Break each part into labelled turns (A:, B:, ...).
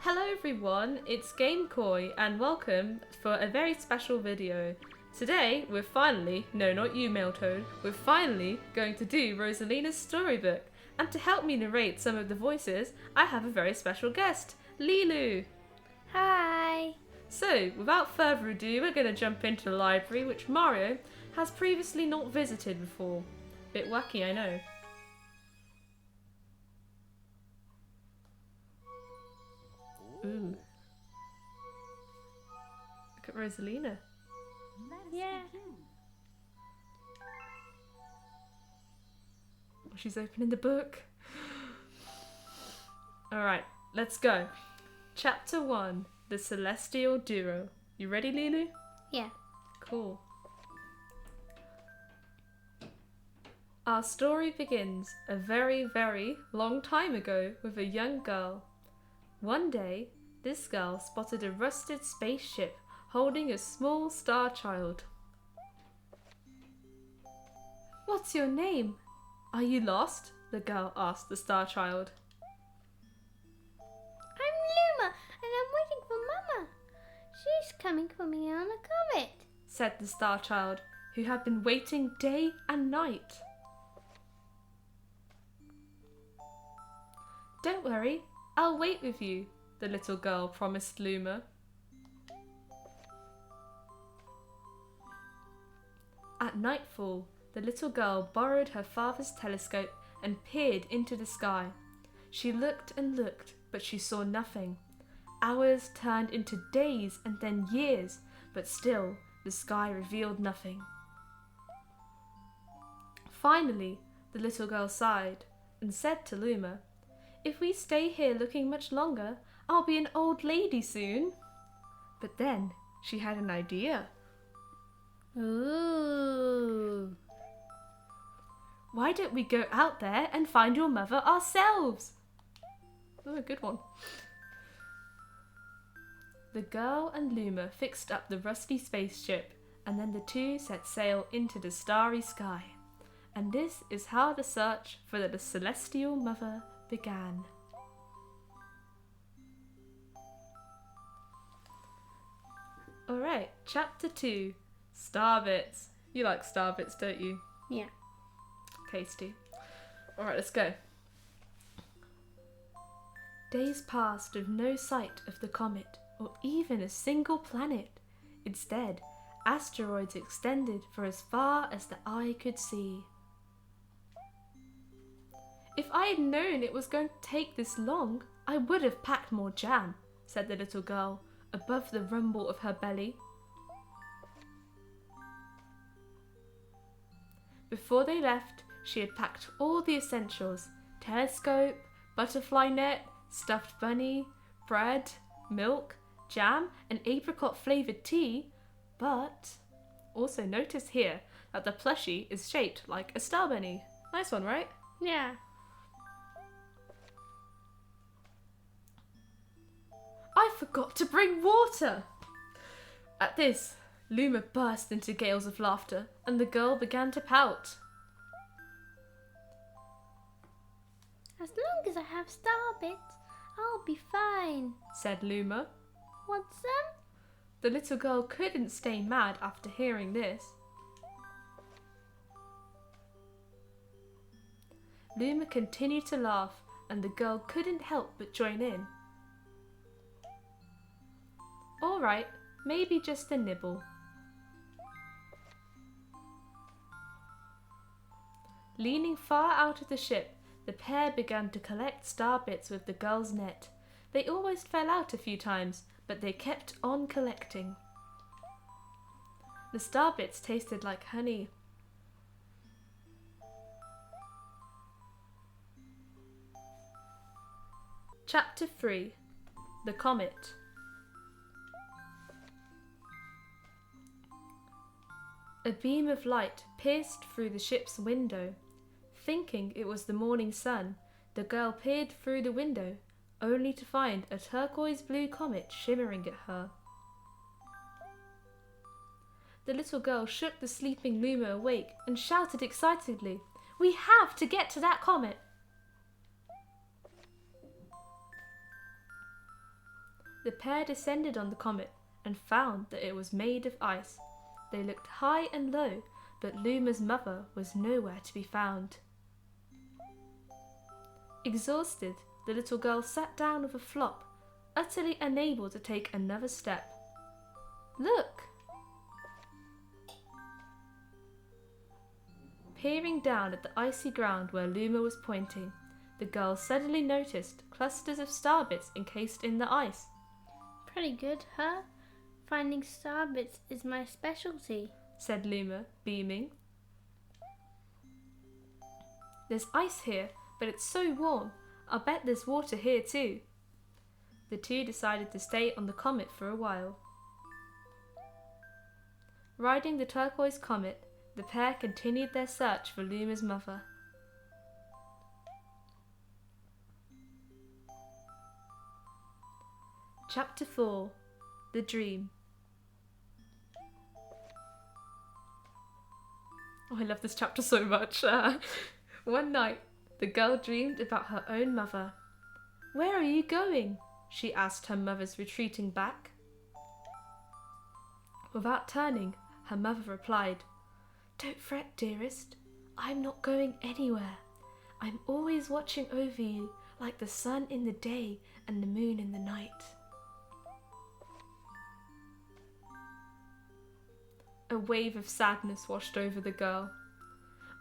A: Hello everyone, it's GameCoy and welcome for a very special video. Today we're finally, no not you Mailtoad, we're finally going to do Rosalina's storybook. And to help me narrate some of the voices, I have a very special guest, leel0oo.
B: Hi!
A: So without further ado, we're going to jump into the library which Mario has previously not visited before. Bit wacky, I know. Ooh. Look at Rosalina.
B: Yeah.
A: She's opening the book. Alright, let's go. Chapter 1, The Celestial Duo. You ready, leel0oo?
B: Yeah.
A: Cool. Our story begins a very, very long time ago with a young girl. One day, this girl spotted a rusted spaceship holding a small star child. What's your name? Are you lost? The girl asked the star child.
B: I'm Luma and I'm waiting for Mama. She's coming for me on a comet,
A: Said the star child, who had been waiting day and night. Don't worry, I'll wait with you, the little girl promised Luma. At nightfall, the little girl borrowed her father's telescope and peered into the sky. She looked and looked, but she saw nothing. Hours turned into days and then years, but still the sky revealed nothing. Finally, the little girl sighed and said to Luma, "If we stay here looking much longer, I'll be an old lady soon." But then she had an idea.
B: Ooh.
A: Why don't we go out there and find your mother ourselves? Oh, good one. The girl and Luma fixed up the rusty spaceship, and then the two set sail into the starry sky. And this is how the search for the celestial mother began. Alright, chapter 2, Starbits. You like Starbits, don't you?
B: Yeah.
A: Tasty. Alright, let's go. Days passed with no sight of the comet or even a single planet. Instead, asteroids extended for as far as the eye could see. If I had known it was going to take this long, I would have packed more jam, said the little girl, above the rumble of her belly. Before they left, she had packed all the essentials: telescope, butterfly net, stuffed bunny, bread, milk, jam, and apricot flavoured tea, but also notice here that the plushie is shaped like a star bunny. Nice one, right?
B: Yeah.
A: I forgot to bring water! At this, Luma burst into gales of laughter, and the girl began to pout.
B: As long as I have Starbits, I'll be fine,
A: Said Luma.
B: Want some?
A: The little girl couldn't stay mad after hearing this. Luma continued to laugh, and the girl couldn't help but join in. All right, maybe just a nibble. Leaning far out of the ship, the pair began to collect starbits with the girl's net. They almost fell out a few times, but they kept on collecting. The starbits tasted like honey. Chapter 3, The Comet. A beam of light pierced through the ship's window. Thinking it was the morning sun, the girl peered through the window, only to find a turquoise blue comet shimmering at her. The little girl shook the sleeping Luma awake and shouted excitedly, "We have to get to that comet!" The pair descended on the comet and found that it was made of ice. They looked high and low, but Luma's mother was nowhere to be found. Exhausted, the little girl sat down with a flop, utterly unable to take another step. Look! Peering down at the icy ground where Luma was pointing, the girl suddenly noticed clusters of starbits encased in the ice.
B: Pretty good, huh? Finding starbits is my specialty,
A: said Luma, beaming. There's ice here, but it's so warm. I'll bet there's water here too. The two decided to stay on the comet for a while. Riding the turquoise comet, the pair continued their search for Luma's mother. Chapter 4. The Dream. Oh, I love this chapter so much. One night, the girl dreamed about her own mother. "Where are you going?" she asked her mother's retreating back. Without turning, her mother replied, "Don't fret, dearest. I'm not going anywhere. I'm always watching over you like the sun in the day and the moon in the night." A wave of sadness washed over the girl.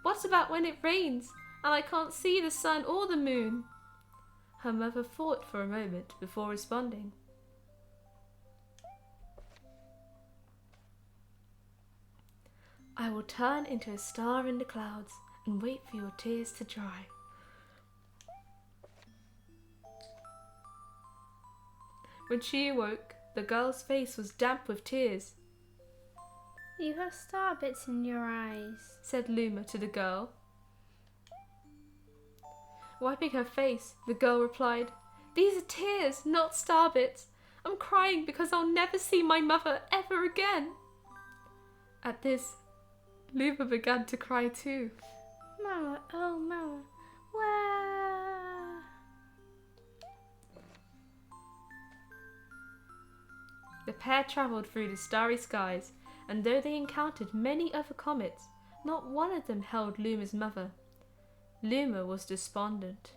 A: "What about when it rains and I can't see the sun or the moon?" Her mother thought for a moment before responding. "I will turn into a star in the clouds and wait for your tears to dry." When she awoke, the girl's face was damp with tears.
B: "You have starbits in your eyes,"
A: said Luma to the girl. Wiping her face, the girl replied, "These are tears, not starbits. I'm crying because I'll never see my mother ever again." At this, Luma began to cry too.
B: "Mama, oh mama, where?"
A: The pair travelled through the starry skies, and though they encountered many other comets, not one of them held Luma's mother. Luma was despondent.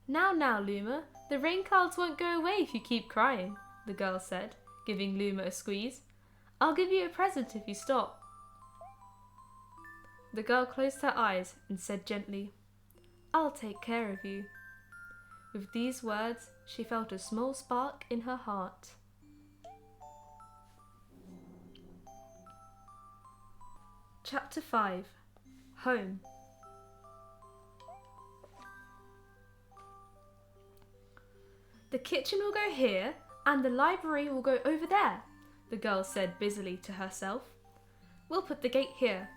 A: Now, Luma, the rain clouds won't go away if you keep crying," the girl said, giving Luma a squeeze. "I'll give you a present if you stop." The girl closed her eyes and said gently, "I'll take care of you." With these words, she felt a small spark in her heart. Chapter 5. Home. "The kitchen will go here and the library will go over there," the girl said busily to herself. "We'll put the gate here."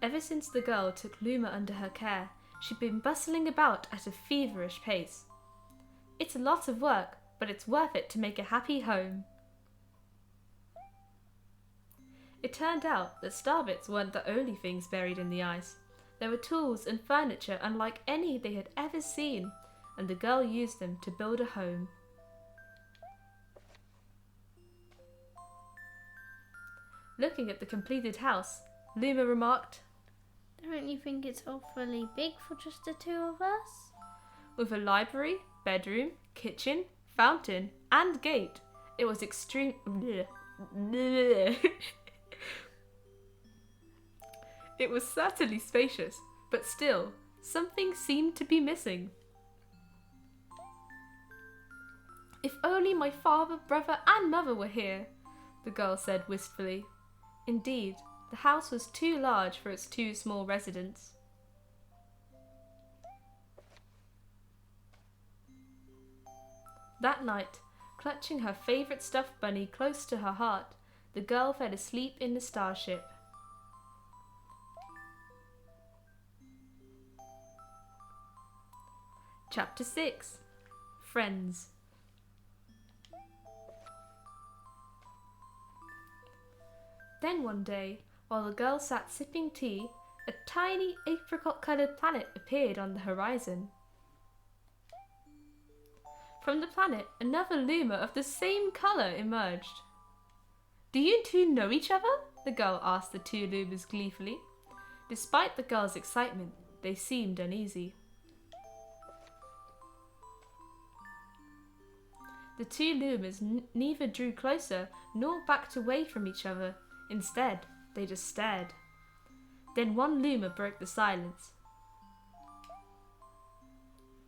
A: Ever since the girl took Luma under her care, she'd been bustling about at a feverish pace. It's a lot of work, but it's worth it to make a happy home. It turned out that starbits weren't the only things buried in the ice. There were tools and furniture unlike any they had ever seen, and the girl used them to build a home. Looking at the completed house, Luma remarked,
B: "Don't you think it's awfully big for just the two of us?"
A: With a library, bedroom, kitchen, fountain, and gate, it was It was certainly spacious, but still, something seemed to be missing. "If only my father, brother, and mother were here," the girl said wistfully. Indeed, the house was too large for its two small residents. That night, clutching her favourite stuffed bunny close to her heart, the girl fell asleep in the starship. Chapter 6. Friends. Then one day, while the girl sat sipping tea, a tiny apricot-coloured planet appeared on the horizon. From the planet, another luma of the same colour emerged. Do you two know each other? The girl asked the two lumas gleefully. Despite the girl's excitement, they seemed uneasy. The two lumas neither drew closer nor backed away from each other. Instead, they just stared. Then one luma broke the silence.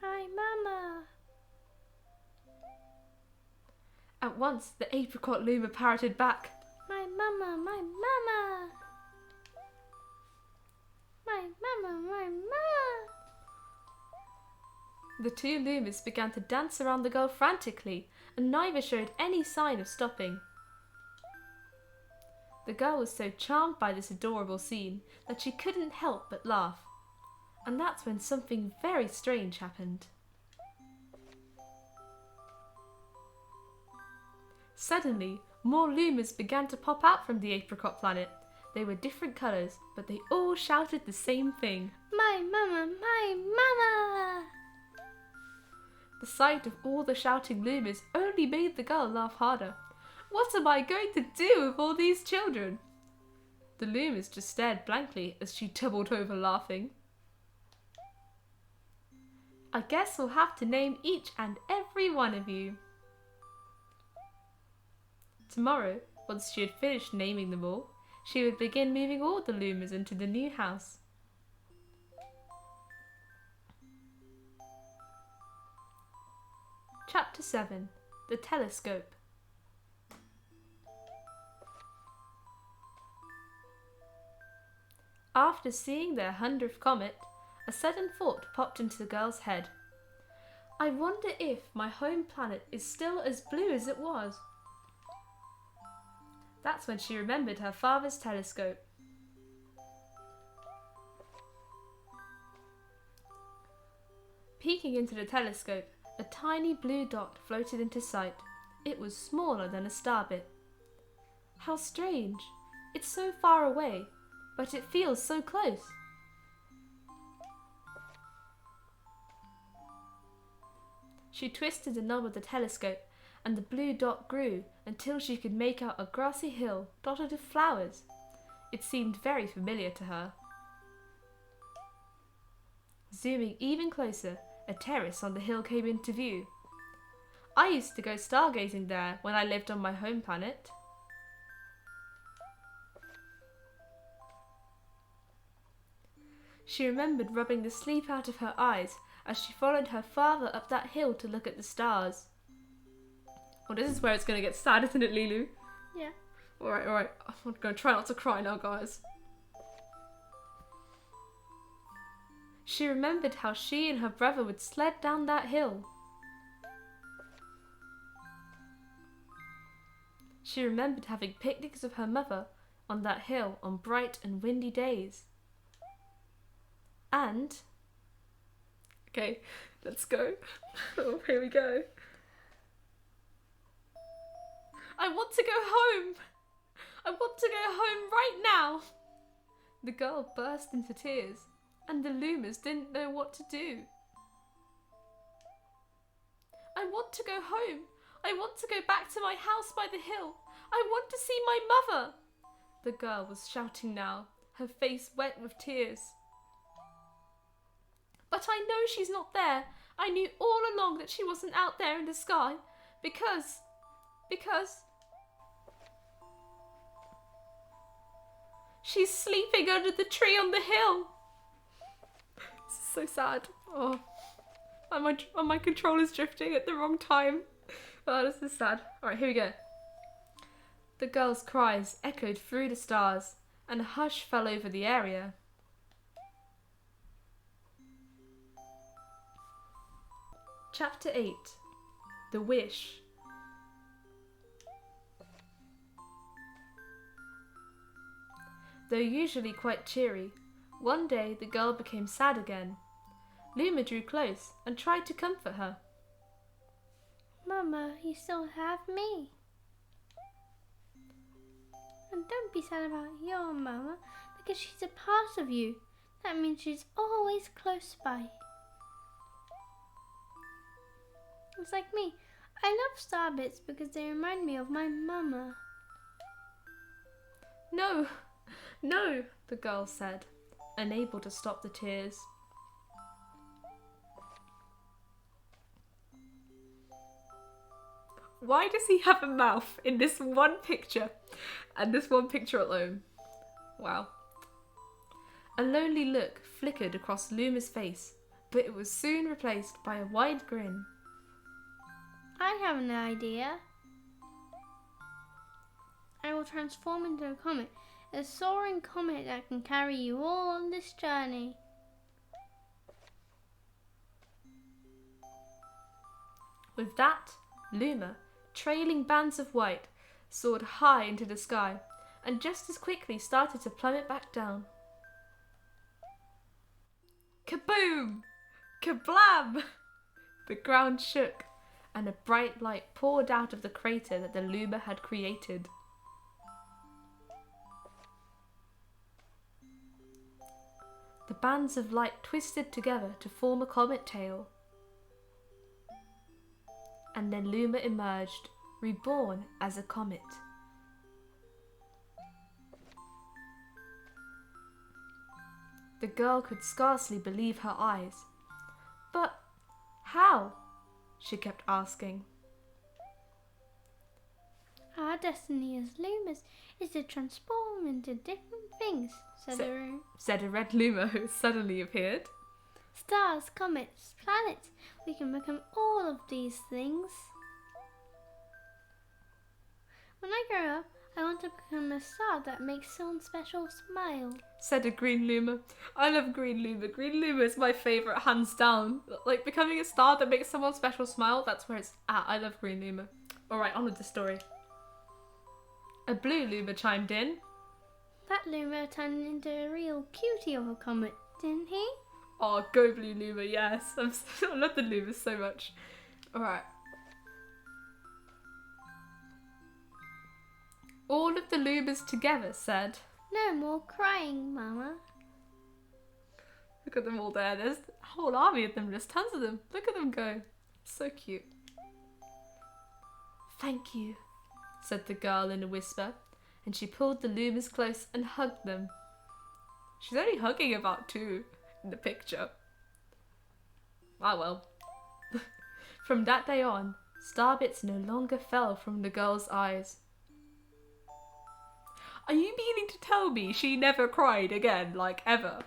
B: My mama.
A: At once, the apricot luma parroted back.
B: My mama, my mama. My mama, my mama.
A: The two lumas began to dance around the girl frantically, and neither showed any sign of stopping. The girl was so charmed by this adorable scene that she couldn't help but laugh. And that's when something very strange happened. Suddenly, more lumas began to pop out from the apricot planet. They were different colours, but they all shouted the same thing.
B: My mama, my mama.
A: The sight of all the shouting lumas only made the girl laugh harder. What am I going to do with all these children? The lumas just stared blankly as she tumbled over laughing. I guess we'll have to name each and every one of you. Tomorrow, once she had finished naming them all, she would begin moving all the lumas into the new house. Chapter 7. The Telescope. After seeing their 100th comet, a sudden thought popped into the girl's head. I wonder if my home planet is still as blue as it was. That's when she remembered her father's telescope. Peeking into the telescope, a tiny blue dot floated into sight. It was smaller than a starbit. How strange! It's so far away, but it feels so close. She twisted the knob of the telescope, and the blue dot grew until she could make out a grassy hill dotted with flowers. It seemed very familiar to her. Zooming even closer, a terrace on the hill came into view. I used to go stargazing there when I lived on my home planet. She remembered rubbing the sleep out of her eyes as she followed her father up that hill to look at the stars. Well, this is where it's going to get sad, isn't it, Lilu?
B: Yeah.
A: Alright. I'm going to try not to cry now, guys. She remembered how she and her brother would sled down that hill. She remembered having picnics with her mother on that hill on bright and windy days. And... Okay, let's go. Oh, here we go. I want to go home. I want to go home right now. The girl burst into tears, and the lumas didn't know what to do. I want to go home. I want to go back to my house by the hill. I want to see my mother. The girl was shouting now, her face wet with tears. But I know she's not there. I knew all along that she wasn't out there in the sky. Because... she's sleeping under the tree on the hill. This is so sad. Oh, my controller's drifting at the wrong time. Oh, this is sad. Alright, here we go. The girl's cries echoed through the stars, and a hush fell over the area. Chapter 8. The Wish. Though usually quite cheery, one day the girl became sad again. Luma drew close and tried to comfort her.
B: Mama, you still have me. And don't be sad about your mama, because she's a part of you. That means she's always close by. It's like me. I love star bits because they remind me of my mama.
A: No, no, the girl said, unable to stop the tears. Why does he have a mouth in this one picture and this one picture alone? Wow. A lonely look flickered across Luma's face, but it was soon replaced by a wide grin.
B: I have an idea. I will transform into a comet, a soaring comet that can carry you all on this journey.
A: With that, Luma, trailing bands of white, soared high into the sky and just as quickly started to plummet back down. Kaboom! Kablam! The ground shook and a bright light poured out of the crater that the Luma had created. The bands of light twisted together to form a comet tail. And then Luma emerged, reborn as a comet. The girl could scarcely believe her eyes. But how? She kept asking.
B: Our destiny as Lumas is to transform into different things,
A: said a red Luma who suddenly appeared.
B: Stars, comets, planets. We can become all of these things. When I grow up, I want to become a star that makes someone special smile,
A: said a green Luma. I love green Luma. Green Luma is my favourite, hands down. Like, becoming a star that makes someone special smile, that's where it's at. I love green Luma. Alright, on with the story. A blue Luma chimed in.
B: That Luma turned into a real cutie of a comet, didn't he?
A: Oh, go blue Luma, yes. I love the Lumas so much. Alright. All of the Lumas together said,
B: No more crying, Mama.
A: Look at them all there. There's a whole army of them. There's tons of them. Look at them go. So cute. Thank you, said the girl in a whisper, and she pulled the Lumas close and hugged them. She's only hugging about 2 in the picture. Ah well. From that day on, starbits no longer fell from the girl's eyes. Are you meaning to tell me she never cried again, like ever?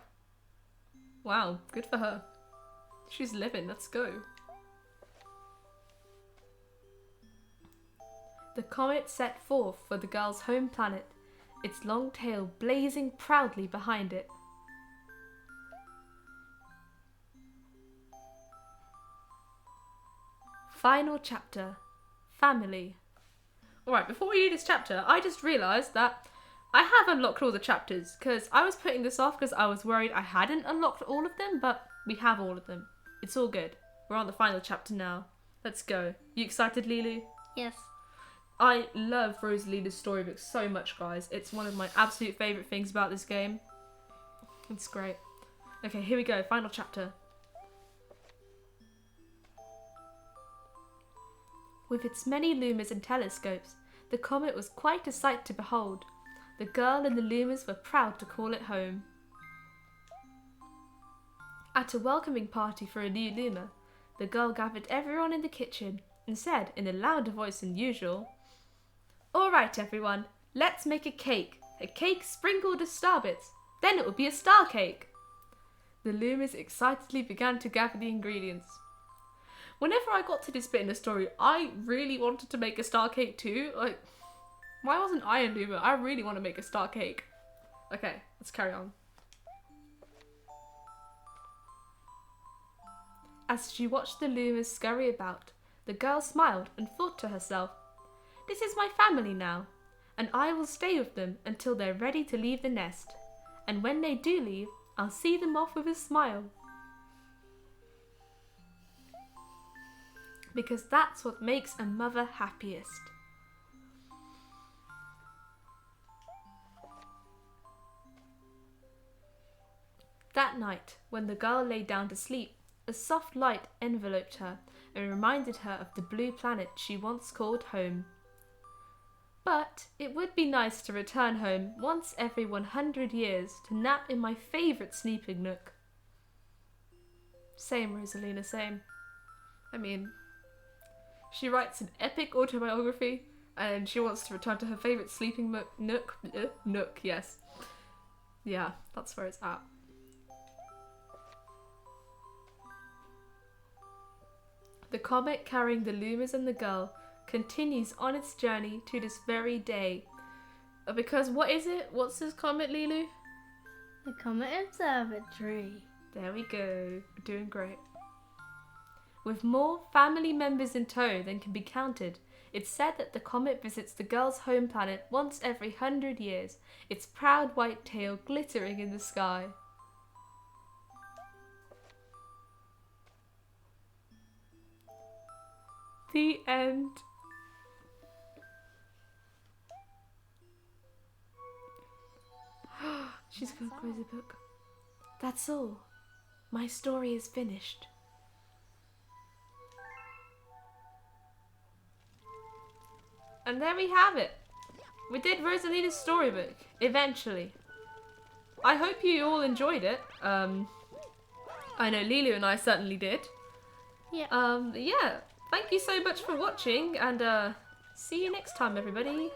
A: Wow, good for her. She's living, let's go. The comet set forth for the girl's home planet, its long tail blazing proudly behind it. Final chapter. Family. Alright, before we do this chapter, I just realised that I have unlocked all the chapters, because I was putting this off because I was worried I hadn't unlocked all of them, but we have all of them. It's all good. We're on the final chapter now. Let's go. You excited, Lulu?
B: Yes.
A: I love Rosalina's storybook so much, guys. It's one of my absolute favourite things about this game. It's great. Okay, here we go. Final chapter. With its many Lumas and telescopes, the comet was quite a sight to behold. The girl and the Lumas were proud to call it home. At a welcoming party for a new Luma, the girl gathered everyone in the kitchen and said in a louder voice than usual, "All right, everyone, let's make a cake sprinkled with starbits. Then it will be a star cake." The Lumas excitedly began to gather the ingredients. Whenever I got to this bit in the story, I really wanted to make a star cake too. Like, why wasn't I a Luma? I really want to make a star cake. Okay, let's carry on. As she watched the Lumas scurry about, the girl smiled and thought to herself, "This is my family now, and I will stay with them until they're ready to leave the nest. And when they do leave, I'll see them off with a smile. Because that's what makes a mother happiest." That night, when the girl lay down to sleep, A soft light enveloped her and reminded her of the blue planet she once called home. But it would be nice to return home once every 100 years to nap in my favourite sleeping nook. Same, Rosalina, same. I mean, she writes an epic autobiography and she wants to return to her favourite sleeping nook. Nook, yes. Yeah, that's where it's at. The comet carrying the loomers and the girl continues on its journey to this very day. Because what is it? What's this comet, Lilu?
B: The Comet Observatory.
A: There we go. We're doing great. With more family members in tow than can be counted, it's said that the comet visits the girl's home planet once every 100 years, its proud white tail glittering in the sky. The end. She's gonna close the book. That's all. My story is finished. And there we have it. We did Rosalina's storybook, eventually. I hope you all enjoyed it. I know Lilo and I certainly did.
B: Yeah.
A: Yeah. Thank you so much for watching, and see you next time, everybody.